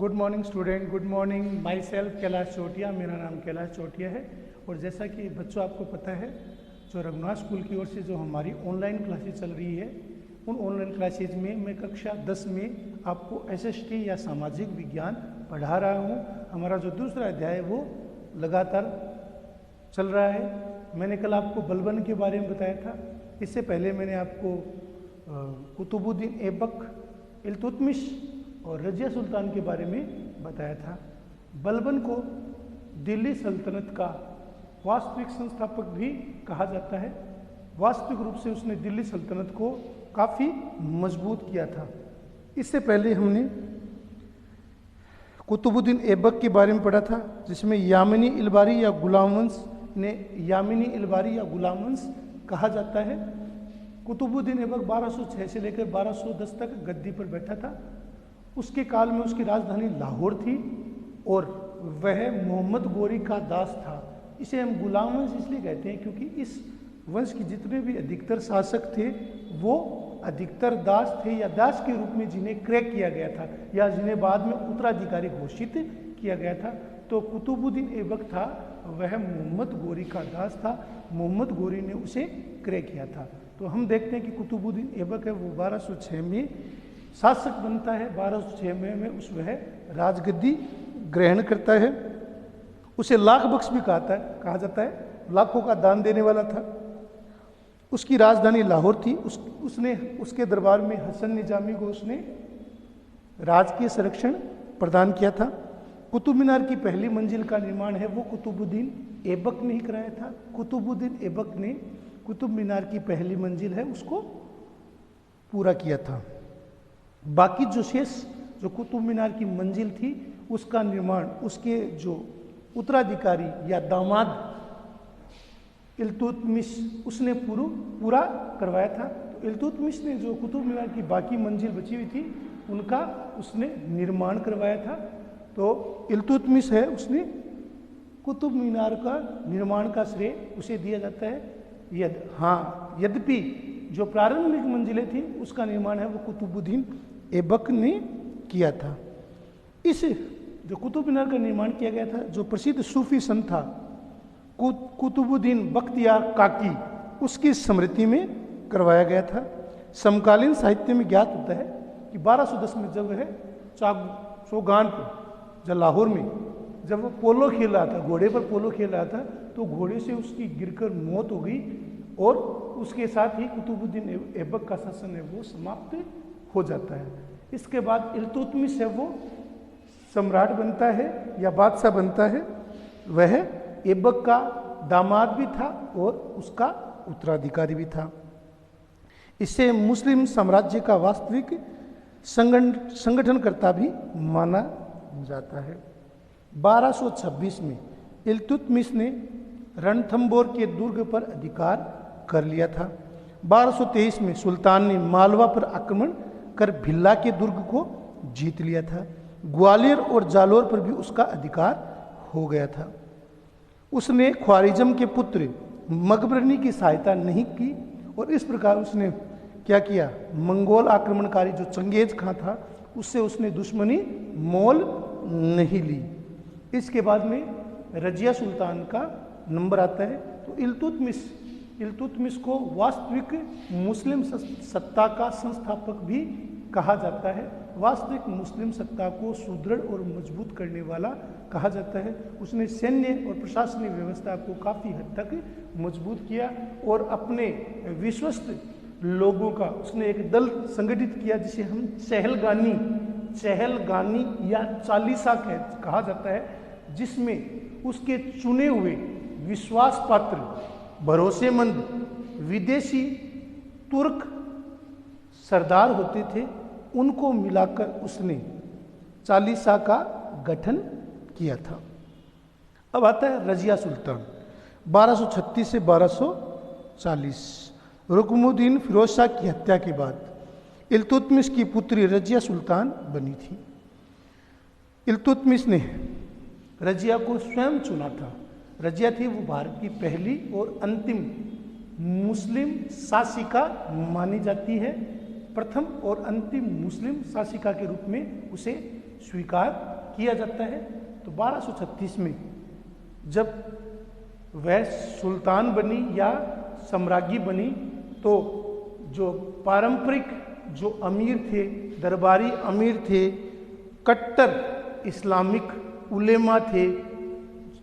Good morning student, good morning. Myself Kailash Chautiya, मेरा नाम कैलाश चौटिया है। और जैसा कि बच्चों आपको पता है, जो रघुनाथ स्कूल की ओर से जो हमारी ऑनलाइन क्लासेज चल रही है, उन ऑनलाइन क्लासेज में मैं कक्षा 10 में आपको एसएसटी या सामाजिक विज्ञान पढ़ा रहा हूँ। हमारा जो दूसरा अध्याय है वो लगातार चल रहा है। मैंने कल आपको बलबन के बारे में बताया था। इससे पहले मैंने आपको कुतुबुद्दीन ऐबक, इल्तुतमिश और रजिया सुल्तान के बारे में बताया था। बलबन को दिल्ली सल्तनत का वास्तविक संस्थापक भी कहा जाता है। वास्तविक रूप से उसने दिल्ली सल्तनत को काफ़ी मजबूत किया था। इससे पहले हमने कुतुबुद्दीन ऐबक के बारे में पढ़ा था, जिसमें यामिनी इलबारी या गुलाम वंश ने यामिनी इलबारी या गुलाम वंश कहा जाता है। कुतुबुद्दीन ऐबक 1206 से लेकर 1210 तक गद्दी पर बैठा था। उसके काल में उसकी राजधानी लाहौर थी और वह मोहम्मद गोरी का दास था। इसे हम गुलाम वंश इसलिए कहते हैं क्योंकि इस वंश के जितने भी अधिकतर शासक थे वो अधिकतर दास थे या दास के रूप में जिन्हें क्रैक किया गया था या जिन्हें बाद में उत्तराधिकारी घोषित किया गया था। तो कुतुबुद्दीन ऐबक था, वह मोहम्मद गोरी का दास था। मोहम्मद गोरी ने उसे क्रैक किया था। तो हम देखते हैं कि कुतुबुद्दीन ऐबक है वो 1206 में शासक बनता है। 1206 में उस वह राजगद्दी ग्रहण करता है। उसे लाख बख्श भी कहा जाता है, लाखों का दान देने वाला था। उसकी राजधानी लाहौर थी। उसने उसके दरबार में हसन निजामी को उसने राजकीय संरक्षण प्रदान किया था। कुतुब मीनार की पहली मंजिल का निर्माण है वो कुतुबुद्दीन ऐबक ने ही कराया था। कुतुबुद्दीन ऐबक ने कुतुब मीनार की पहली मंजिल है उसको पूरा किया था। बाकी जो शेष जो कुतुब मीनार की मंजिल थी उसका निर्माण उसके जो उत्तराधिकारी या दामाद इल्तुतमिश उसने पूरा करवाया था। तो इल्तुतमिश ने जो कुतुब मीनार की बाकी मंजिल बची हुई थी उनका उसने निर्माण करवाया था। तो इल्तुतमिश है, उसने कुतुब मीनार का निर्माण का श्रेय उसे दिया जाता है। यद्यपि जो प्रारंभिक मंजिलें थी उसका निर्माण है वो कुतुबुद्दीन ऐबक ने किया था। इस जो कुतुब मीनार का निर्माण किया गया था, जो प्रसिद्ध सूफी संत था कुतुबुद्दीन बख्तियार काकी, उसकी स्मृति में करवाया गया था। समकालीन साहित्य में ज्ञात होता है कि 1210 में जब वह चौगानपुर जब लाहौर में जब वो पोलो खेल रहा था, घोड़े पर पोलो खेल रहा था, तो घोड़े से उसकी गिरकर मौत हो गई और उसके साथ ही कुतुबुद्दीन ऐबक का शासन है वो समाप्त हो जाता है। इसके बाद इल्तुतमिश है वो सम्राट बनता है या बादशाह बनता है। वह ऐबक का दामाद भी था और उसका उत्तराधिकारी भी था। इसे मुस्लिम साम्राज्य का वास्तविक संगठनकर्ता भी माना जाता है। 1226 में इल्तुतमिश ने रणथंबोर के दुर्ग पर अधिकार कर लिया था। 1223 में सुल्तान ने मालवा पर आक्रमण कर भिल्ला के दुर्ग को जीत लिया था। ग्वालियर और जालोर पर भी उसका अधिकार हो गया था। उसने ख्वारिज्म के पुत्र मकबरनी की सहायता नहीं की और इस प्रकार उसने क्या किया, मंगोल आक्रमणकारी जो चंगेज खां था उससे उसने दुश्मनी मोल नहीं ली। इसके बाद में रजिया सुल्तान का नंबर आता है। तो इल्तुतमिश को वास्तविक मुस्लिम सत्ता का संस्थापक भी कहा जाता है। वास्तविक मुस्लिम सत्ता को सुदृढ़ और मजबूत करने वाला कहा जाता है। उसने सैन्य और प्रशासनिक व्यवस्था को काफ़ी हद तक मजबूत किया और अपने विश्वस्त लोगों का उसने एक दल संगठित किया जिसे हम चहलगानी या चालीसा कहा जाता है, जिसमें उसके चुने हुए विश्वास पात्र भरोसेमंद विदेशी तुर्क सरदार होते थे, उनको मिलाकर उसने चालीसा का गठन किया था। अब आता है रजिया सुल्तान 1236 से 1240। रुकमुद्दीन फिरोज शाह की हत्या के बाद इल्तुतमिश की पुत्री रजिया सुल्तान बनी थी। इल्तुतमिश ने रजिया को स्वयं चुना था। रजिया थी वो भारत की पहली और अंतिम मुस्लिम शासिका मानी जाती है। प्रथम और अंतिम मुस्लिम शासिका के रूप में उसे स्वीकार किया जाता है। तो 1236 में जब वह सुल्तान बनी या सम्राज्ञी बनी तो जो पारंपरिक जो अमीर थे, दरबारी अमीर थे, कट्टर इस्लामिक उलेमा थे,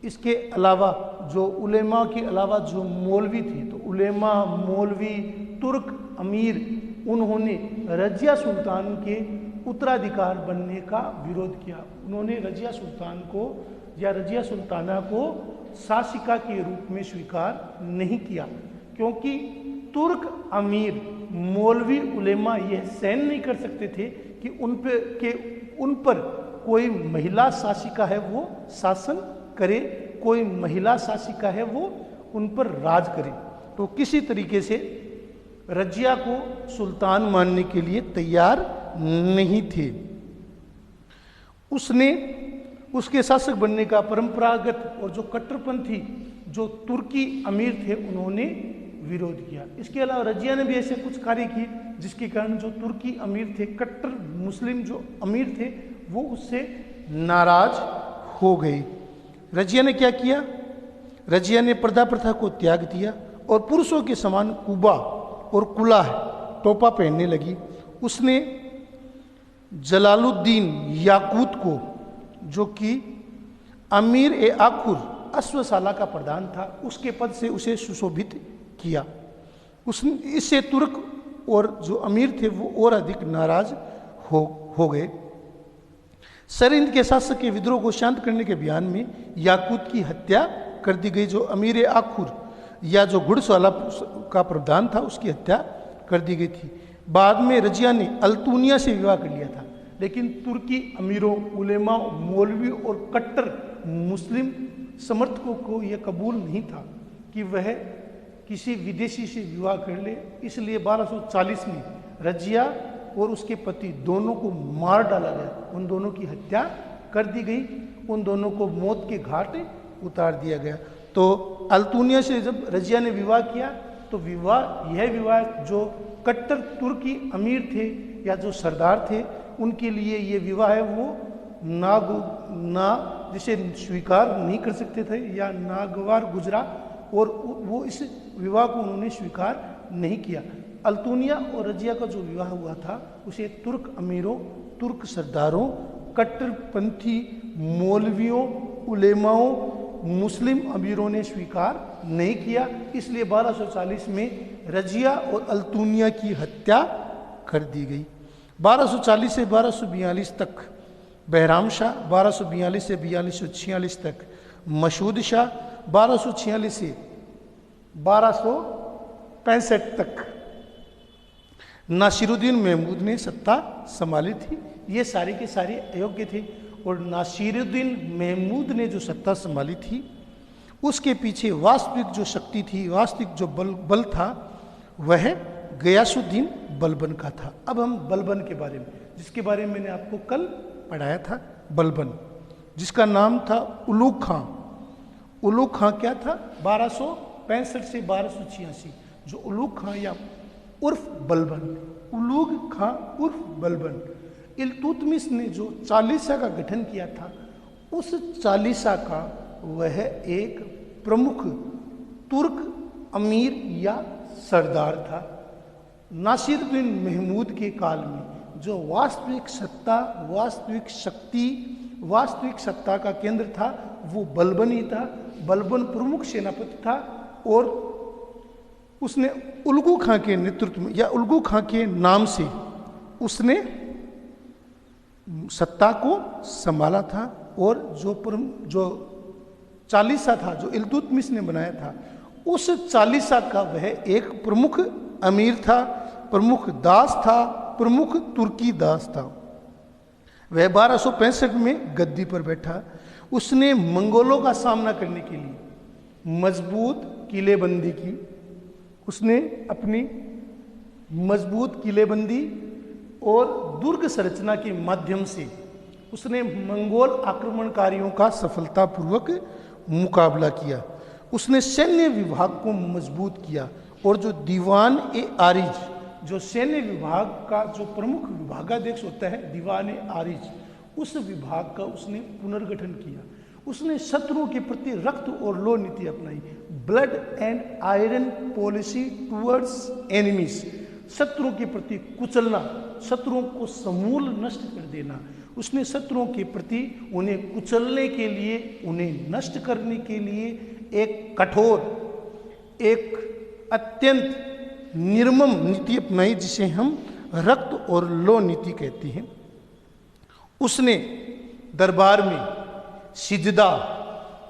इसके अलावा जो उलेमा के अलावा जो मौलवी थे, तो उलेमा, मौलवी, तुर्क अमीर, उन्होंने रजिया सुल्तान के उत्तराधिकार बनने का विरोध किया। उन्होंने रजिया सुल्तान को या रजिया सुल्ताना को शासिका के रूप में स्वीकार नहीं किया, क्योंकि तुर्क अमीर, मौलवी, उलेमा यह सहन नहीं कर सकते थे कि उन पर कोई महिला शासिका है वो शासन करे, कोई महिला शासिका है वो उन पर राज करे। तो किसी तरीके से रजिया को सुल्तान मानने के लिए तैयार नहीं थे। उसने उसके शासक बनने का परंपरागत और जो कट्टरपंथी जो तुर्की अमीर थे उन्होंने विरोध किया। इसके अलावा रजिया ने भी ऐसे कुछ कार्य किए जिसके कारण जो तुर्की अमीर थे, कट्टर मुस्लिम जो अमीर थे, वो उससे नाराज हो गए। रजिया ने क्या किया? रजिया ने पर्दा प्रथा को त्याग दिया और पुरुषों के समान कुबा और कुलाह टोपा पहनने लगी। उसने जलालुद्दीन याकूत को, जो कि अमीर ए आखुर अश्वशाला का प्रधान था, उसके पद से उसे सुशोभित किया। उसने इससे तुर्क और जो अमीर थे वो और अधिक नाराज हो गए। सरिंद के शासक के विद्रोह को शांत करने के अभियान में याकूत की हत्या कर दी गई। जो अमीर आखुर या जो घुड़सवाला का प्रधान था उसकी हत्या कर दी गई थी। बाद में रजिया ने अल्तुनिया से विवाह कर लिया था, लेकिन तुर्की अमीरों, उलेमा, मौलवी और कट्टर मुस्लिम समर्थकों को यह कबूल नहीं था कि वह किसी विदेशी से विवाह कर ले। इसलिए 1240 में रजिया और उसके पति दोनों को मार डाला गया, उन दोनों की हत्या कर दी गई, उन दोनों को मौत के घाट उतार दिया गया। तो अल्तुनिया से जब रजिया ने विवाह किया तो यह विवाह जो कट्टर तुर्की अमीर थे या जो सरदार थे उनके लिए ये विवाह है वो जिसे स्वीकार नहीं कर सकते थे या नागवार गुजरा, और वो इस विवाह को उन्होंने स्वीकार नहीं किया। अल्तुनिया और रजिया का जो विवाह हुआ था उसे तुर्क अमीरों, तुर्क सरदारों, कट्टरपंथी मौलवियों, उलेमाओं, मुस्लिम अमीरों ने स्वीकार नहीं किया। इसलिए 1240 में रजिया और अल्तुनिया की हत्या कर दी गई। 1240 से 1242 तक बहराम शाह, 1242 से 4246 तक मसूद शाह, 1246 से 1265 तक नासिरुद्दीन महमूद ने सत्ता संभाली थी। ये सारे के सारे अयोग्य थे और नासिरुद्दीन महमूद ने जो सत्ता संभाली थी उसके पीछे वास्तविक जो शक्ति थी, वास्तविक जो बल था, वह गयासुद्दीन बलबन का था। अब हम बलबन के बारे में, जिसके बारे में मैंने आपको कल पढ़ाया था, बलबन, जिसका नाम था उलूग खां। उलूग खां क्या था? 1265 से 1286 जो उलूग खां या उर्फ बलबन, उलूग खां उर्फ बलबन, इल्तुतमिश ने जो चालीसा का गठन किया था उस चालीसा का वह एक प्रमुख तुर्क अमीर या सरदार था। नासिरुद्दीन महमूद के काल में जो वास्तविक सत्ता, वास्तविक शक्ति, वास्तविक सत्ता का केंद्र था वो बलबन ही था। बलबन प्रमुख सेनापति था और उसने उलगू खां के नेतृत्व में या उलगू खां के नाम से उसने सत्ता को संभाला था। और जो चालीसा था जो इल्तुतमिश ने बनाया था उस चालीसा का वह एक प्रमुख अमीर था, प्रमुख दास था, प्रमुख तुर्की दास था। वह 1265 में गद्दी पर बैठा। उसने मंगोलों का सामना करने के लिए मजबूत किलेबंदी की। उसने अपनी मजबूत किलेबंदी और दुर्ग संरचना के माध्यम से उसने मंगोल आक्रमणकारियों का सफलतापूर्वक मुकाबला किया। उसने सैन्य विभाग को मजबूत किया और जो दीवान ए आरिज जो सैन्य विभाग का जो प्रमुख विभागाध्यक्ष होता है दीवान आरिज, उस विभाग का उसने पुनर्गठन किया। उसने शत्रुओं के प्रति रक्त और लौह नीति अपनाई, blood and iron policy towards enemies, शत्रुओं के प्रति कुचलना, शत्रुओं को समूल नष्ट कर देना। उसने शत्रुओं के प्रति उन्हें कुचलने के लिए, उन्हें नष्ट करने के लिए एक कठोर, एक अत्यंत निर्मम नीति अपनाई, जिसे हम रक्त और लौह नीति कहते हैं। उसने दरबार में सिजदा,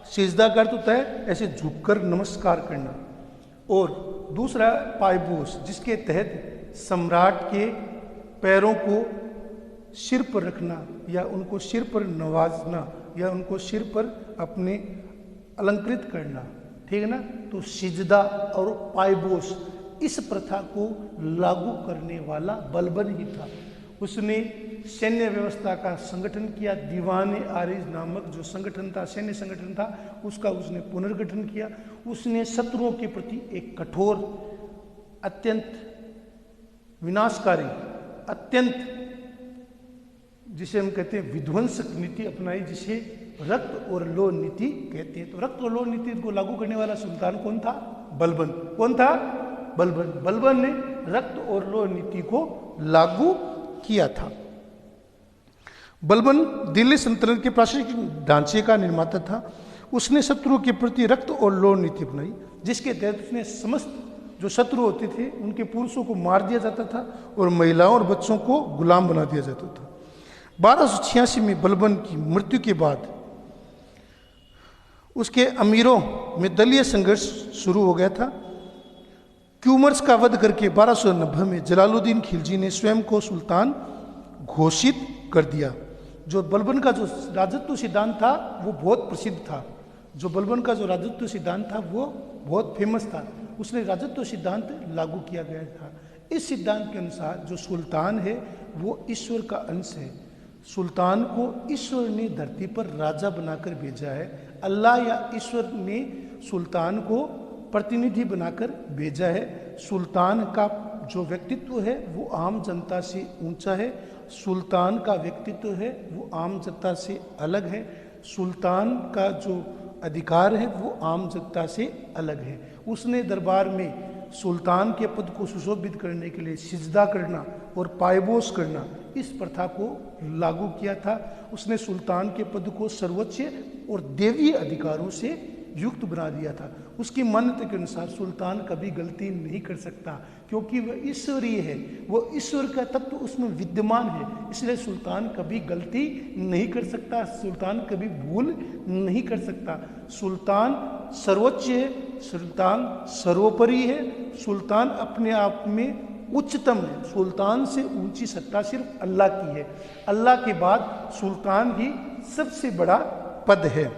सिजदा का अर्थ होता है ऐसे झुककर नमस्कार करना, और दूसरा पायबोस, जिसके तहत सम्राट के पैरों को सिर पर रखना या उनको सिर पर नवाजना या उनको सिर पर अपने अलंकृत करना, ठीक है ना। तो सिजदा और पायबोस इस प्रथा को लागू करने वाला बलबन ही था। उसने सैन्य व्यवस्था का संगठन किया। दीवान आरिज नामक जो संगठन था, सैन्य संगठन था, उसका उसने पुनर्गठन किया। उसने शत्रुओं के प्रति एक कठोर, अत्यंत विनाशकारी, अत्यंत जिसे हम कहते हैं विध्वंसक नीति अपनाई, जिसे रक्त और लौह नीति कहते हैं। तो रक्त और लौह नीति को लागू करने वाला सुल्तान कौन था? बलबन। कौन था? बलबन। बलबन ने रक्त और लौह नीति को लागू किया था। बलबन दिल्ली सल्तनत के प्राकृतिक ढांचे का निर्माता था। उसने शत्रुओं के प्रति रक्त और लौह नीति अपनाई, जिसके तहत उसने समस्त जो शत्रु होते थे उनके पुरुषों को मार दिया जाता था और महिलाओं और बच्चों को गुलाम बना दिया जाता था। 1286 में बलबन की मृत्यु के बाद उसके अमीरों में दलीय संघर्ष शुरू हो गया था। क्यूमर्स का वध करके 1290 में जलालुद्दीन खिलजी ने स्वयं को सुल्तान घोषित कर दिया। जो बलबन का जो राजत्व सिद्धांत था वो बहुत प्रसिद्ध था। जो बलबन का जो राजत्व सिद्धांत था वो बहुत फेमस था। उसने राजत्व सिद्धांत लागू किया गया था। इस सिद्धांत के अनुसार जो सुल्तान है वो ईश्वर का अंश है। सुल्तान को ईश्वर ने धरती पर राजा बनाकर भेजा है। अल्लाह या ईश्वर ने सुल्तान को प्रतिनिधि बनाकर भेजा है। सुल्तान का जो व्यक्तित्व है वो आम जनता से ऊंचा है। सुल्तान का व्यक्तित्व है वो आम जनता से अलग है। सुल्तान का जो अधिकार है वो आम जनता से अलग है। उसने दरबार में सुल्तान के पद को सुशोभित करने के लिए सिजदा करना और पायबोस करना, इस प्रथा को लागू किया था। उसने सुल्तान के पद को सर्वोच्च और देवीय अधिकारों से युक्त बना दिया था। उसकी मान्यता के अनुसार सुल्तान कभी गलती नहीं कर सकता, क्योंकि वह ईश्वरीय है, वो ईश्वर का तत्व उसमें विद्यमान है। इसलिए सुल्तान कभी गलती नहीं कर सकता, सुल्तान कभी भूल नहीं कर सकता। सुल्तान सर्वोच्च है, सुल्तान सर्वोपरि है, सुल्तान अपने आप में उच्चतम है। सुल्तान से ऊंची सत्ता सिर्फ अल्लाह की है। अल्लाह के बाद सुल्तान ही सबसे बड़ा पद है।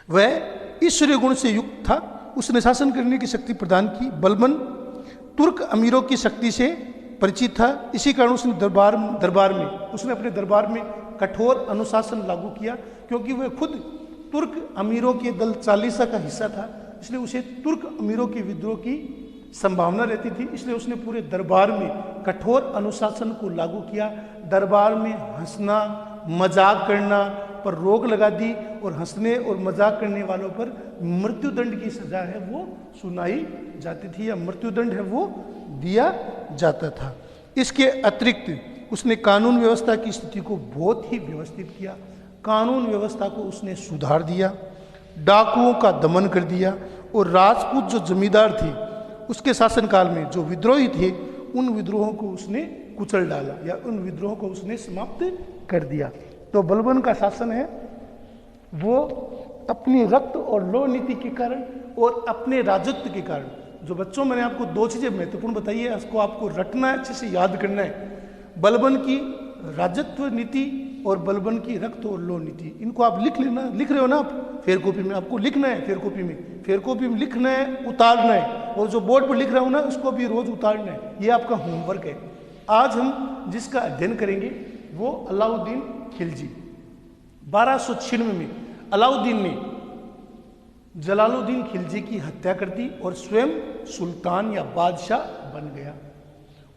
वह ईश्वरीय गुण से युक्त था। उसने शासन करने की शक्ति प्रदान की। बलबन तुर्क अमीरों की शक्ति से परिचित था। इसी कारण उसने उसने अपने दरबार में कठोर अनुशासन लागू किया, क्योंकि वह खुद तुर्क अमीरों के दल चालीसा का हिस्सा था। इसलिए उसे तुर्क अमीरों के विद्रोह की संभावना रहती थी। इसलिए उसने पूरे दरबार में कठोर अनुशासन को लागू किया। दरबार में हंसना मजाक करना पर रोक लगा दी और हंसने और मजाक करने वालों पर मृत्युदंड की सजा है वो सुनाई जाती थी, या मृत्युदंड है वो दिया जाता था। इसके अतिरिक्त उसने कानून व्यवस्था की स्थिति को बहुत ही व्यवस्थित किया। कानून व्यवस्था को उसने सुधार दिया, डाकुओं का दमन कर दिया, और राजपूत जो जमींदार थे उसके शासनकाल में जो विद्रोही थे उन विद्रोहों को उसने कुचल डाला या उन विद्रोहों को उसने समाप्त कर दिया। तो बलबन का शासन है वो अपनी रक्त और लौह नीति के कारण और अपने राजत्व के कारण, जो बच्चों मैंने आपको दो चीजें महत्वपूर्ण बताई है, उसको आपको रटना है, अच्छे से याद करना है। बलबन की राजत्व नीति और बलबन की रक्त और लौह नीति, इनको आप लिख लेना। लिख रहे हो ना आप फेयर कॉपी में? आपको लिखना है फेयर कॉपी में लिखना है, उतारना है, और जो बोर्ड पर लिख रहा हूं ना उसको भी रोज उतारना है। ये आपका होमवर्क है। आज हम जिसका अध्ययन करेंगे वो अलाउद्दीन खिलजी। 1296 में अलाउद्दीन ने जलालुद्दीन खिलजी की हत्या कर दी और स्वयं सुल्तान या बादशाह बन गया।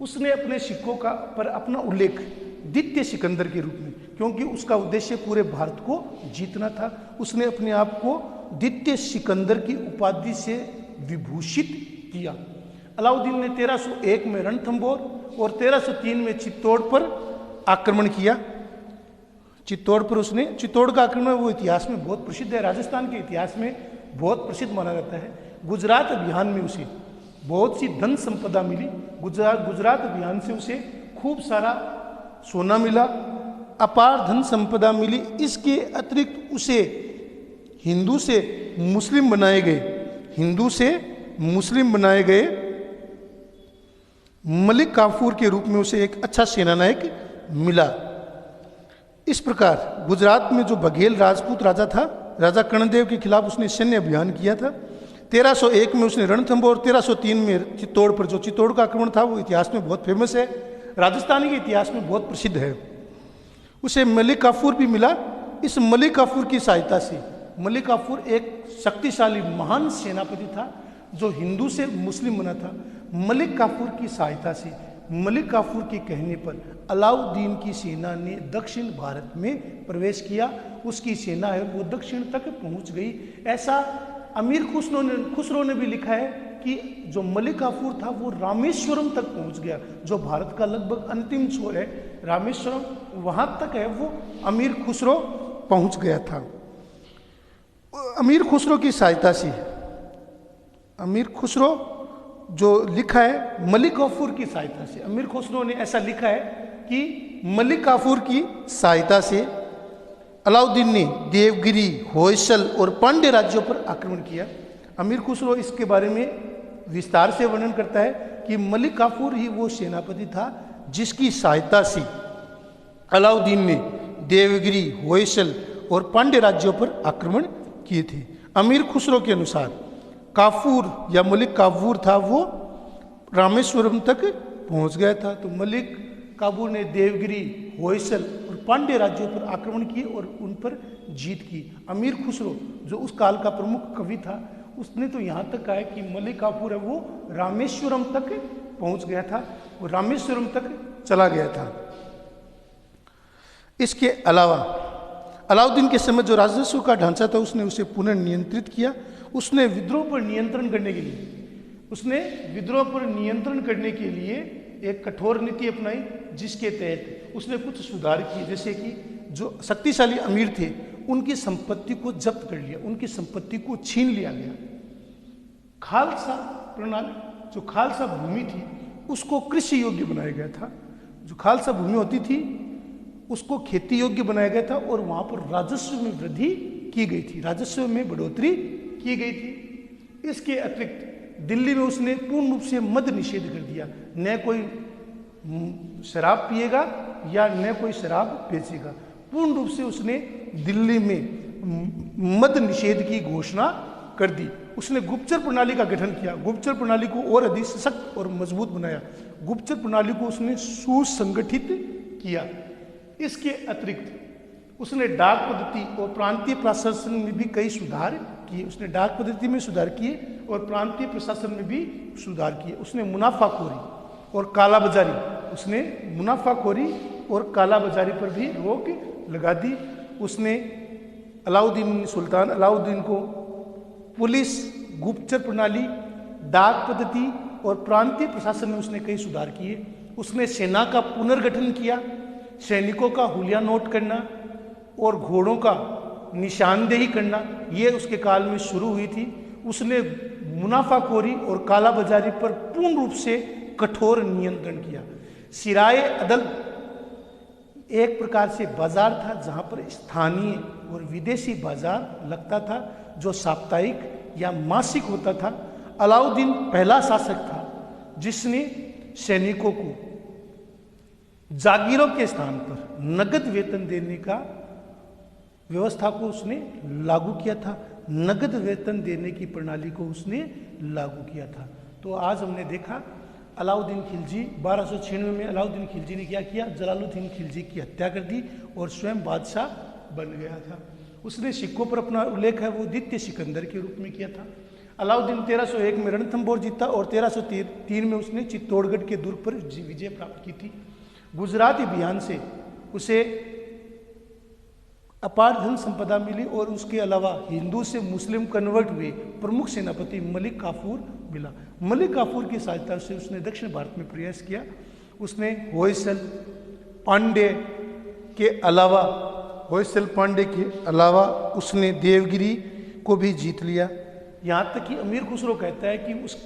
उसने अपने सिक्कों का पर अपना उल्लेख द्वितीय सिकंदर के रूप में, क्योंकि उसका उद्देश्य पूरे भारत को जीतना था, उसने अपने आप को द्वितीय सिकंदर की उपाधि से विभूषित किया। अलाउद्दीन ने 1301 में रणथंभौर और 1303 में चित्तौड़ पर आक्रमण किया। चित्तौड़ का आक्रमण वो इतिहास में बहुत प्रसिद्ध है, राजस्थान के इतिहास में बहुत प्रसिद्ध माना जाता है। गुजरात अभियान में उसे बहुत सी धन संपदा मिली। गुजरात अभियान से उसे खूब सारा सोना मिला, अपार धन संपदा मिली। इसके अतिरिक्त उसे हिंदू से मुस्लिम बनाए गए मलिक काफूर के रूप में उसे एक अच्छा सेनानायक मिला। इस प्रकार गुजरात में जो बघेल राजपूत राजा था, राजा कर्णदेव के खिलाफ उसने सैन्य अभियान किया था। 1301 में उसने रणथंभौर और 1303 में चित्तौड़ पर, जो चित्तौड़ का आक्रमण था वो इतिहास में बहुत फेमस है, राजस्थान के इतिहास में बहुत प्रसिद्ध है। उसे मलिक काफूर भी मिला। इस मलिक काफूर की सहायता से, मलिक काफूर एक शक्तिशाली महान सेनापति था जो हिंदू से मुस्लिम बना था। मलिक काफूर की सहायता से, मलिक काफूर के कहने पर अलाउद्दीन की सेना ने दक्षिण भारत में प्रवेश किया। उसकी सेना है वो दक्षिण तक पहुंच गई। ऐसा अमीर खुसरो ने भी लिखा है कि जो मलिक काफूर था वो रामेश्वरम तक पहुंच गया, जो भारत का लगभग अंतिम छोर है रामेश्वरम, वहां तक है वो अमीर खुसरो पहुंच गया था। अमीर खुसरो की सहायता से, अमीर खुसरो जो लिखा है मलिक काफूर की सहायता से, अमीर खुसरो ने ऐसा लिखा है कि मलिक काफूर की सहायता से अलाउद्दीन ने देवगिरी, होयसल और पांड्य राज्यों पर आक्रमण किया। अमीर खुसरो इसके बारे में विस्तार से वर्णन करता है कि मलिक काफूर ही वो सेनापति था जिसकी सहायता से अलाउद्दीन ने देवगिरी, होयसल और पांड्य राज्यों पर आक्रमण किए थे। अमीर खुसरो के अनुसार काफूर या मलिक काफूर था वो रामेश्वरम तक पहुंच गया था। तो मलिक काफूर ने देवगिरी, होयसल और पांड्य राज्यों पर आक्रमण किए और उन पर जीत की। अमीर खुसरो जो उस काल का प्रमुख कवि था, उसने तो यहाँ तक कहा है कि मलिक काफूर है वो रामेश्वरम तक पहुंच गया था, वो रामेश्वरम तक चला गया था। इसके अलावा अलाउद्दीन के समय जो राजस्व का ढांचा था उसने उसे पुनर्नियंत्रित किया। उसने विद्रोह पर नियंत्रण करने के लिए एक कठोर नीति अपनाई, जिसके तहत उसने कुछ सुधार किए, जैसे कि जो शक्तिशाली अमीर थे उनकी संपत्ति को जब्त कर लिया, उनकी संपत्ति को छीन लिया गया। खालसा प्रणाली, जो खालसा भूमि थी उसको कृषि योग्य बनाया गया था। जो खालसा भूमि होती थी उसको खेती योग्य बनाया गया था और वहां पर राजस्व में वृद्धि की गई थी, राजस्व में बढ़ोतरी की गई थी। इसके अतिरिक्त दिल्ली में उसने पूर्ण रूप से मद निषेध कर दिया, न कोई शराब पिएगा या न कोई शराब बेचेगा। पूर्ण रूप से उसने दिल्ली में मद निषेध की घोषणा कर दी। उसने गुप्तचर प्रणाली का गठन किया, गुप्तचर प्रणाली को और अधिक सशक्त और मजबूत बनाया, गुप्तचर प्रणाली को उसने सुसंगठित किया। इसके अतिरिक्त उसने डाक पद्धति और प्रांतीय प्रशासन में भी कई सुधार किए। उसने डाक पद्धति में सुधार किए और प्रांतीय प्रशासन में भी सुधार किए। उसने मुनाफाखोरी और कालाबाजारी, उसने मुनाफाखोरी और कालाबाजारी पर भी रोक लगा दी। उसने सुल्तान अलाउद्दीन को पुलिस, गुप्तचर प्रणाली, डाक पद्धति और प्रांतीय प्रशासन में उसने कई सुधार किए। उसने सेना का पुनर्गठन किया, सैनिकों का हुलिया नोट करना और घोड़ों का निशानदेही करना, ये उसके काल में शुरू हुई थी। उसने मुनाफाखोरी और कालाबाजारी पर पूर्ण रूप से कठोर नियंत्रण किया। सिराए अदल एक प्रकार से बाजार था जहाँ पर स्थानीय और विदेशी बाजार लगता था, जो साप्ताहिक या मासिक होता था। अलाउद्दीन पहला शासक था जिसने सैनिकों को जागीरों के स्थान पर नगद वेतन देने का व्यवस्था को उसने लागू किया था, नगद वेतन देने की प्रणाली को उसने लागू किया था। तो आज हमने देखा अलाउद्दीन खिलजी 1296 में अलाउद्दीन खिलजी ने क्या किया, जलालुद्दीन खिलजी की हत्या कर दी और स्वयं बादशाह बन गया था। उसने सिक्कों पर अपना उल्लेख है वो द्वितीय सिकंदर के रूप में किया था। अलाउद्दीन 1301 में रणथंभौर जीता और 1303 में उसने चित्तौड़गढ़ के दुर्ग पर विजय प्राप्त की थी। गुजरात अभियान से उसे अपार धन संपदा मिली और उसके अलावा हिंदू से मुस्लिम कन्वर्ट हुए प्रमुख सेनापति मलिक काफूर मिला। मलिक काफूर की सहायता से उसने दक्षिण भारत में प्रयास किया। उसने होयसल पांडे के अलावा उसने देवगिरी को भी जीत लिया। यहाँ तक कि अमीर खुसरो कहता है कि उस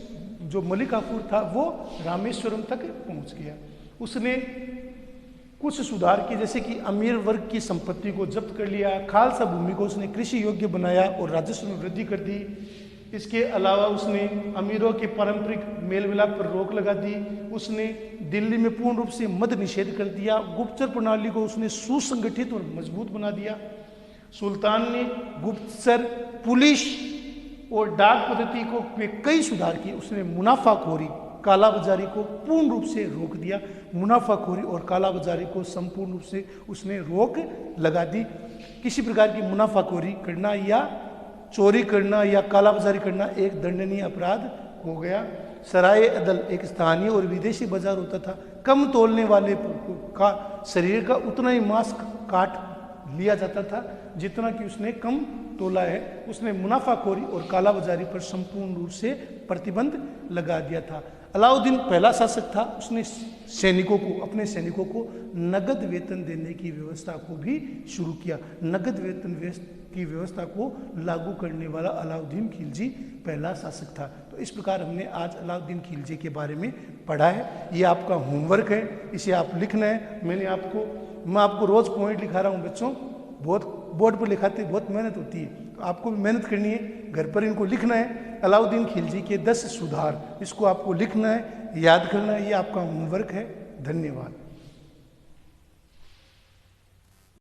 जो मलिक काफूर था वो रामेश्वरम तक पहुँच गया। उसने कुछ सुधार किए, जैसे कि अमीर वर्ग की संपत्ति को जब्त कर लिया, खालसा भूमि को उसने कृषि योग्य बनाया और राजस्व में वृद्धि कर दी। इसके अलावा उसने अमीरों के पारंपरिक मेल मिलाप पर रोक लगा दी। उसने दिल्ली में पूर्ण रूप से मद्य निषेध कर दिया। गुप्तचर प्रणाली को उसने सुसंगठित और मजबूत बना दिया। सुल्तान ने गुप्तचर, पुलिस और डाक पद्धति को कई सुधार किए। उसने मुनाफाखोरी, कालाबाजारी को पूर्ण रूप से रोक दिया। मुनाफाखोरी और कालाबाजारी को संपूर्ण रूप से उसने रोक लगा दी। किसी प्रकार की मुनाफाखोरी करना या चोरी करना या कालाबाजारी करना एक दंडनीय अपराध हो गया। सराय अदल एक स्थानीय और विदेशी बाजार होता था। कम तोलने वाले का शरीर का उतना ही मांस काट लिया जाता था जितना कि उसने कम तोला है। उसने मुनाफाखोरी और कालाबाजारी पर संपूर्ण रूप से प्रतिबंध लगा दिया था। अलाउद्दीन पहला शासक था। उसने अपने सैनिकों को नगद वेतन देने की व्यवस्था को भी शुरू किया। नगद वेतन की व्यवस्था को लागू करने वाला अलाउद्दीन खिलजी पहला शासक था। तो इस प्रकार हमने आज अलाउद्दीन खिलजी के बारे में पढ़ा है। ये आपका होमवर्क है, इसे आप लिखना है। मैं आपको रोज पॉइंट लिखा रहा हूँ बच्चों। बहुत बोर्ड पर लिखाते बहुत मेहनत होती है, तो आपको भी मेहनत करनी है, घर पर इनको लिखना है। अलाउद्दीन खिलजी के 10 सुधार, इसको आपको लिखना है, याद करना है। ये आपका होमवर्क है। धन्यवाद।